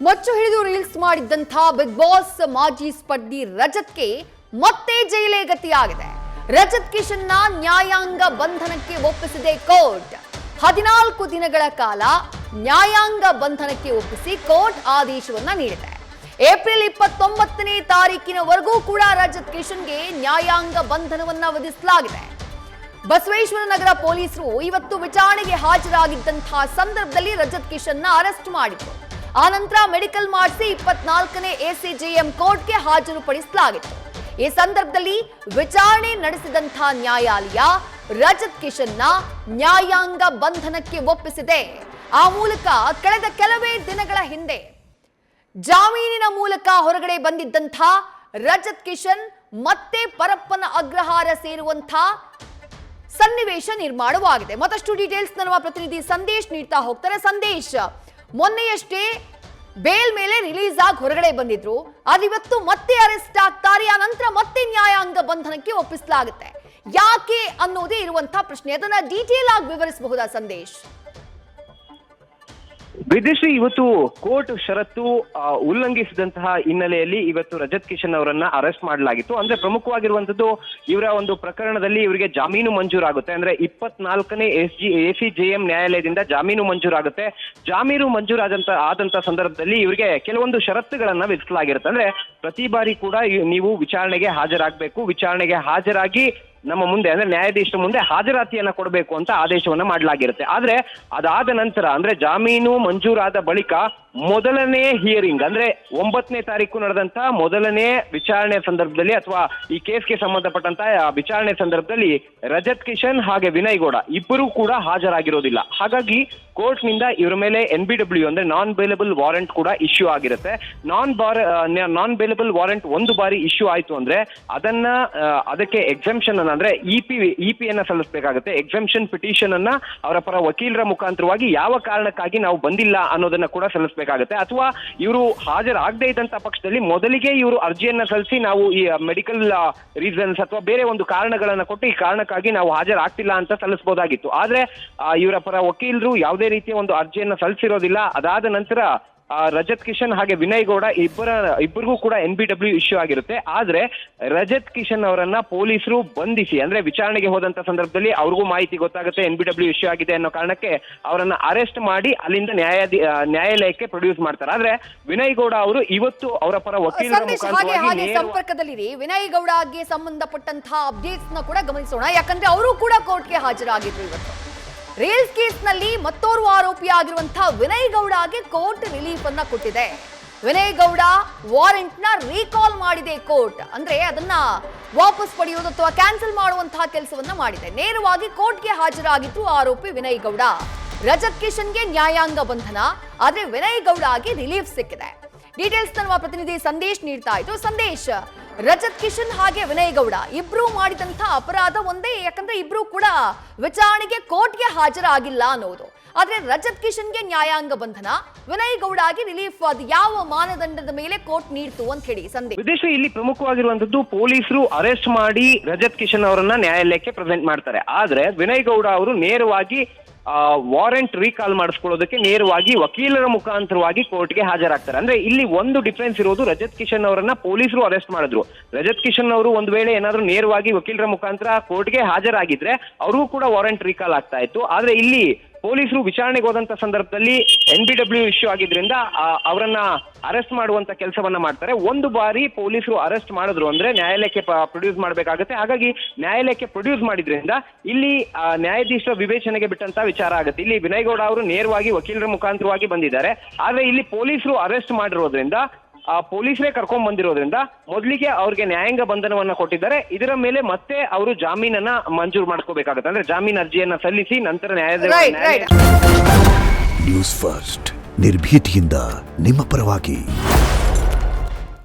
ಮಚ್ಚು ಹಿಡಿದು reels ಮಾಡಿದ್ದಂಥ big boss ಮಾಜಿ ಸ್ಪರ್ಧಿ ರಜತ್ಗೆ ಮತ್ತೆ ಜೈಲೇ ಗತಿಯಾಗಿದೆ. ರಜತ್ ಕಿಶನ್ನ ನ್ಯಾಯಾಂಗ ಬಂಧನಕ್ಕೆ ಒಪ್ಪಿಸಿದೆ ಕೋರ್ಟ್. 14 ದಿನಗಳ ಕಾಲ ನ್ಯಾಯಾಂಗ ಬಂಧನಕ್ಕೆ ಒಪ್ಪಿಸಿ ಕೋರ್ಟ್ ಆದೇಶವನ್ನ ನೀಡಿದೆ. ಏಪ್ರಿಲ್ 29ನೇ ತಾರೀಕಿನವರೆಗೂ ಕೂಡ ರಜತ್ ಕಿಶನ್ಗೆ ನ್ಯಾಯಾಂಗ ಬಂಧನವನ್ನ ವಿಧಿಸಲಾಗಿದೆ. ಬಸವೇಶ್ವರ ನಗರ ಪೊಲೀಸರು ಇವತ್ತು ವಿಚಾರಣೆಗೆ ಹಾಜರಾಗಿದ್ದಂತಹ ಸಂದರ್ಭದಲ್ಲಿ ರಜತ್ ಕಿಶನ್ನ ಅರೆಸ್ಟ್ ಮಾಡಿದ್ರು. ಆನಂತರ ಮೆಡಿಕಲ್ ಮಾಡಿಸಿ 24ನೇ ಎಸಿಜೆಎಂ ಕೋರ್ಟ್ಗೆ ಹಾಜರುಪಡಿಸಲಾಗಿತ್ತು. ಈ ಸಂದರ್ಭದಲ್ಲಿ ವಿಚಾರಣೆ ನಡೆಸಿದಂತಹ ನ್ಯಾಯಾಲಯ ರಜತ್ ಕಿಶನ್ನ ನ್ಯಾಯಾಂಗ ಬಂಧನಕ್ಕೆ ಒಪ್ಪಿಸಿದೆ. ಆ ಮೂಲಕ ಕಳೆದ ಕೆಲವೇ ದಿನಗಳ ಹಿಂದೆ ಜಾಮೀನಿನ ಮೂಲಕ ಹೊರಗಡೆ ಬಂದಿದ್ದಂಥ ರಜತ್ ಕಿಶನ್ ಮತ್ತೆ ಪರಪ್ಪನ ಅಗ್ರಹಾರ ಸೇರುವಂತಹ ಸನ್ನಿವೇಶ ನಿರ್ಮಾಣವಾಗಿದೆ. ಮತ್ತಷ್ಟು ಡೀಟೇಲ್ಸ್ ನಮ್ಮ ಪ್ರತಿನಿಧಿ ಸಂದೇಶ್ ನೀಡ್ತಾ ಹೋಗ್ತಾರೆ. ಸಂದೇಶ್, ಮೊನ್ನೆಯಷ್ಟೇ ಬೇಲ್ ಮೇಲೆ ರಿಲೀಸ್ ಆಗಿ ಹೊರಗಡೆ ಬಂದಿದ್ರು, ಅದಿವತ್ತು ಮತ್ತೆ ಅರೆಸ್ಟ್ ಆಗ್ತಾರೆ, ಆ ನಂತರ ಮತ್ತೆ ನ್ಯಾಯಾಂಗ ಬಂಧನಕ್ಕೆ ಒಪ್ಪಿಸಲಾಗುತ್ತೆ. ಯಾಕೆ ಅನ್ನೋದೇ ಇರುವಂತಹ ಪ್ರಶ್ನೆ. ಅದನ್ನ ಡೀಟೇಲ್ ಆಗಿ ವಿವರಿಸಬಹುದಾ ಸಂದೇಶ್? ವಿದೇಶಿ ಇವತ್ತು ಕೋರ್ಟ್ ಷರತ್ತು ಉಲ್ಲಂಘಿಸಿದಂತಹ ಹಿನ್ನೆಲೆಯಲ್ಲಿ ಇವತ್ತು ರಜತ್ ಕಿಶನ್ ಅವರನ್ನ ಅರೆಸ್ಟ್ ಮಾಡಲಾಗಿತ್ತು. ಅಂದ್ರೆ ಪ್ರಮುಖವಾಗಿರುವಂತದ್ದು ಇವರ ಒಂದು ಪ್ರಕರಣದಲ್ಲಿ ಇವರಿಗೆ ಜಾಮೀನು ಮಂಜೂರಾಗುತ್ತೆ. ಅಂದ್ರೆ 24ನೇ ಎಸಿಜೆಎಂ ನ್ಯಾಯಾಲಯದಿಂದ ಜಾಮೀನು ಮಂಜೂರಾಗುತ್ತೆ. ಜಾಮೀನು ಆದಂತ ಸಂದರ್ಭದಲ್ಲಿ ಇವರಿಗೆ ಕೆಲವೊಂದು ಷರತ್ತುಗಳನ್ನ ವಿಧಿಸಲಾಗಿರುತ್ತೆ. ಅಂದ್ರೆ ಪ್ರತಿ ಬಾರಿ ಕೂಡ ನೀವು ವಿಚಾರಣೆಗೆ ಹಾಜರಾಗಬೇಕು, ವಿಚಾರಣೆಗೆ ಹಾಜರಾಗಿ ನಮ್ಮ ಮುಂದೆ ಅಂದ್ರೆ ನ್ಯಾಯಾಧೀಶರ ಮುಂದೆ ಹಾಜರಾತಿಯನ್ನ ಕೊಡಬೇಕು ಅಂತ ಆದೇಶವನ್ನ ಮಾಡಲಾಗಿರುತ್ತೆ. ಆದ್ರೆ ಅದಾದ ನಂತರ ಅಂದ್ರೆ ಜಾಮೀನು ಮಂಜೂರಾದ ಬಳಿಕ ಮೊದಲನೇ ಹಿಯರಿಂಗ್ ಅಂದ್ರೆ 9ನೇ ತಾರೀಕು ನಡೆದಂತ ಮೊದಲನೇ ವಿಚಾರಣೆ ಸಂದರ್ಭದಲ್ಲಿ ಅಥವಾ ಈ ಕೇಸ್ಗೆ ಸಂಬಂಧಪಟ್ಟಂತ ವಿಚಾರಣೆ ಸಂದರ್ಭದಲ್ಲಿ ರಜತ್ ಕಿಶನ್ ಹಾಗೆ ವಿನಯ್ ಗೌಡ ಇಬ್ಬರು ಕೂಡ ಹಾಜರಾಗಿರೋದಿಲ್ಲ. ಹಾಗಾಗಿ ಕೋರ್ಟ್ ನಿಂದ ಇವರ ಮೇಲೆ NBW ಅಂದ್ರೆ ನಾನ್ ಬೇಲಬಲ್ ವಾರೆಂಟ್ ಕೂಡ ಇಶ್ಯೂ ಆಗಿರುತ್ತೆ. ನಾನ್ ಬೇಲಬಲ್ ವಾರೆಂಟ್ ಒಂದು ಬಾರಿ ಇಶ್ಯೂ ಆಯ್ತು ಅಂದ್ರೆ ಅದಕ್ಕೆ ಎಕ್ಸೆಂಪ್ಷನ್ ಅಂದ್ರೆ ಇಪಿ ಅನ್ನ ಸಲ್ಲಿಸಬೇಕಾಗುತ್ತೆ. ಎಕ್ಸೆಂಪ್ಷನ್ ಪಿಟಿಷನ್ ಅನ್ನ ಅವರ ಪರ ವಕೀಲರ ಮುಖಾಂತರವಾಗಿ ಯಾವ ಕಾರಣಕ್ಕಾಗಿ ನಾವು ಬಂದಿಲ್ಲ ಅನ್ನೋದನ್ನ ಕೂಡ ಸಲ್ಲಿಸಬೇಕಾಗುತ್ತೆ. ಅಥವಾ ಇವರು ಹಾಜರಾಗದೇ ಇದ್ದಂತ ಪಕ್ಷದಲ್ಲಿ ಮೊದಲಿಗೆ ಇವರು ಅರ್ಜಿಯನ್ನ ಸಲ್ಲಿಸಿ ನಾವು ಈ ಮೆಡಿಕಲ್ ರೀಸನ್ಸ್ ಅಥವಾ ಬೇರೆ ಒಂದು ಕಾರಣಗಳನ್ನ ಕೊಟ್ಟು ಈ ಕಾರಣಕ್ಕಾಗಿ ನಾವು ಹಾಜರಾಗ್ತಿಲ್ಲ ಅಂತ ಸಲ್ಲಿಸಬಹುದಾಗಿತ್ತು. ಆದ್ರೆ ಇವರ ಪರ ವಕೀಲರು ಯಾವುದೇ ರೀತಿಯ ಒಂದು ಅರ್ಜಿಯನ್ನ ಸಲ್ಲಿಸಿರೋದಿಲ್ಲ. ಅದಾದ ನಂತರ ರಜತ್ ಕಿಶನ್ ಹಾಗೆ ವಿನಯ್ ಗೌಡ ಇಬ್ಬರಿಗೂ ಕೂಡ NBW ಇಶ್ಯೂ ಆಗಿರುತ್ತೆ. ಆದ್ರೆ ರಜತ್ ಕಿಶನ್ ಅವರನ್ನ ಪೊಲೀಸರು ಬಂಧಿಸಿ ಅಂದ್ರೆ ವಿಚಾರಣೆಗೆ ಹೋದಂತ ಸಂದರ್ಭದಲ್ಲಿ ಅವ್ರಿಗೂ ಮಾಹಿತಿ ಗೊತ್ತಾಗುತ್ತೆ NBW ಇಶ್ಯೂ ಆಗಿದೆ ಅನ್ನೋ ಕಾರಣಕ್ಕೆ ಅವರನ್ನ ಅರೆಸ್ಟ್ ಮಾಡಿ ಅಲ್ಲಿಂದ ನ್ಯಾಯಾಲಯಕ್ಕೆ ಪ್ರೊಡ್ಯೂಸ್ ಮಾಡ್ತಾರೆ. ಆದ್ರೆ ವಿನಯ್ ಗೌಡ ಅವರು ಇವತ್ತು ಅವರ ಪರ ವಕೀಲರ ಮುಖಾಂತರವಾಗಿ ಸಂಪರ್ಕದಲ್ಲಿರಿ. ವಿನಯ್ ಗೌಡಗೆ ಸಂಬಂಧಪಟ್ಟಂತಹ ಅಪ್ಡೇಟ್ಸ್ ನ ಕೂಡ ಗಮನಿಸೋಣ. ಯಾಕಂದ್ರೆ ಅವರು ಕೂಡ ಕೋರ್ಟ್ಗೆ ಹಾಜರಾಗಿದ್ರು. ಇವತ್ತು ರೀಲ್ಸ್ ಕೇಸ್ನಲ್ಲಿ ಮತ್ತೋರ್ವ ಆರೋಪಿಯಾಗಿರುವಂತಹ ವಿನಯ್ ಗೌಡಗೆ ಕೋರ್ಟ್ ರಿಲೀಫ್ ಅನ್ನ ಕೊಟ್ಟಿದೆ. ವಿನಯ್ ಗೌಡ ವಾರೆಂಟ್ ನ ರೀಕಾಲ್ ಮಾಡಿದೆ ಕೋರ್ಟ್. ಅಂದ್ರೆ ಅದನ್ನ ವಾಪಸ್ ಪಡೆಯೋದು ಅಥವಾ ಕ್ಯಾನ್ಸಲ್ ಮಾಡುವಂತಹ ಕೆಲಸವನ್ನ ಮಾಡಿದೆ. ನೇರವಾಗಿ ಕೋರ್ಟ್ಗೆ ಹಾಜರಾಗಿತ್ತು ಆರೋಪಿ ವಿನಯ್ ಗೌಡ. ರಜತ್ ಕಿಶನ್ಗೆ ನ್ಯಾಯಾಂಗ ಬಂಧನ, ಆದ್ರೆ ವಿನಯ್ ಗೌಡಗೆ ರಿಲೀಫ್ ಸಿಕ್ಕಿದೆ. ಡೀಟೇಲ್ಸ್ ನಮ್ಮ ಪ್ರತಿನಿಧಿ ಸಂದೇಶ್ ನೀಡ್ತಾ ಇದ್ರು. ಸಂದೇಶ್, ರಜತ್ ಕಿಶನ್ ಹಾಗೆ ವಿನಯ್ ಗೌಡ ಇಬ್ರು ಮಾಡಿದಂತ ಅಪರಾಧ ಒಂದೇ, ಯಾಕಂದ್ರೆ ಇಬ್ರು ಕೂಡ ವಿಚಾರಣೆಗೆ ಕೋರ್ಟ್ಗೆ ಹಾಜರಾಗಿಲ್ಲ ಅನ್ನೋದು. ಆದ್ರೆ ರಜತ್ ಕಿಶನ್ಗೆ ನ್ಯಾಯಾಂಗ ಬಂಧನ, ವಿನಯ್ ಗೌಡಗೆ ರಿಲೀಫ್, ಅದು ಯಾವ ಮಾನದಂಡದ ಮೇಲೆ ಕೋರ್ಟ್ ನೀಡ್ತು ಅಂತ ಹೇಳಿ ಸಂದೇಶ್? ವಿದೇಶ ಇಲ್ಲಿ ಪ್ರಮುಖವಾಗಿರುವಂತದ್ದು ಪೊಲೀಸರು ಅರೆಸ್ಟ್ ಮಾಡಿ ರಜತ್ ಕಿಶನ್ ಅವರನ್ನ ನ್ಯಾಯಾಲಯಕ್ಕೆ ಪ್ರೆಸೆಂಟ್ ಮಾಡ್ತಾರೆ. ಆದ್ರೆ ವಿನಯ್ ಗೌಡ ಅವರು ನೇರವಾಗಿ ವಾರೆಂಟ್ ರೀಕಾಲ್ ಮಾಡಿಸ್ಕೊಳ್ಳೋದಕ್ಕೆ ನೇರವಾಗಿ ವಕೀಲರ ಮುಖಾಂತರವಾಗಿ ಕೋರ್ಟ್ಗೆ ಹಾಜರಾಗ್ತಾರೆ. ಅಂದ್ರೆ ಇಲ್ಲಿ ಒಂದು ಡಿಫರೆನ್ಸ್ ಇರೋದು, ರಜತ್ ಕಿಶನ್ ಅವರನ್ನ ಪೊಲೀಸರು ಅರೆಸ್ಟ್ ಮಾಡಿದ್ರು. ರಜತ್ ಕಿಶನ್ ಅವರು ಒಂದು ವೇಳೆ ಏನಾದ್ರು ನೇರವಾಗಿ ವಕೀಲರ ಮುಖಾಂತರ ಕೋರ್ಟ್ಗೆ ಹಾಜರಾಗಿದ್ರೆ ಅವ್ರಿಗೂ ಕೂಡ ವಾರೆಂಟ್ ರೀಕಾಲ್ ಆಗ್ತಾ ಇತ್ತು. ಆದ್ರೆ ಇಲ್ಲಿ ಪೊಲೀಸರು ವಿಚಾರಣೆಗೆ ಹೋದಂತ ಸಂದರ್ಭದಲ್ಲಿ NBW ಇಶ್ಯೂ ಆಗಿದ್ರಿಂದ ಅವರನ್ನ ಅರೆಸ್ಟ್ ಮಾಡುವಂತ ಕೆಲಸವನ್ನ ಮಾಡ್ತಾರೆ. ಒಂದು ಬಾರಿ ಪೊಲೀಸರು ಅರೆಸ್ಟ್ ಮಾಡಿದ್ರು ಅಂದ್ರೆ ನ್ಯಾಯಾಲಯಕ್ಕೆ ಪ್ರೊಡ್ಯೂಸ್ ಮಾಡಬೇಕಾಗುತ್ತೆ. ಹಾಗಾಗಿ ನ್ಯಾಯಾಲಯಕ್ಕೆ ಪ್ರೊಡ್ಯೂಸ್ ಮಾಡಿದ್ರಿಂದ ಇಲ್ಲಿ ನ್ಯಾಯಾಧೀಶರ ವಿವೇಚನೆಗೆ ಬಿಟ್ಟಂತ ವಿಚಾರ ಆಗುತ್ತೆ. ಇಲ್ಲಿ ವಿನಯ್ ಗೌಡ ಅವರು ನೇರವಾಗಿ ವಕೀಲರ ಮುಖಾಂತರವಾಗಿ ಬಂದಿದ್ದಾರೆ. ಆದ್ರೆ ಇಲ್ಲಿ ಪೊಲೀಸರು ಅರೆಸ್ಟ್ ಮಾಡಿರೋದ್ರಿಂದ ಪೊಲೀಸರೇ ಕರ್ಕೊಂಡ್ ಬಂದಿರೋದ್ರಿಂದ ಮೊದಲಿಗೆ ಅವ್ರಿಗೆ ನ್ಯಾಯಾಂಗ ಬಂಧನವನ್ನ ಕೊಟ್ಟಿದ್ದಾರೆ. ಇದರ ಮೇಲೆ ಮತ್ತೆ ಅವರು ಜಾಮೀನನ್ನ ಮಂಜೂರು ಮಾಡ್ಕೋಬೇಕಾಗುತ್ತೆ. ಅಂದ್ರೆ ಜಾಮೀನು ಅರ್ಜಿಯನ್ನ ಸಲ್ಲಿಸಿ ನಂತರ ನ್ಯೂಸ್ ಫಸ್ಟ್ ನಿರ್ಭೀತಿಯಿಂದ ನಿಮ್ಮ ಪರವಾಗಿ.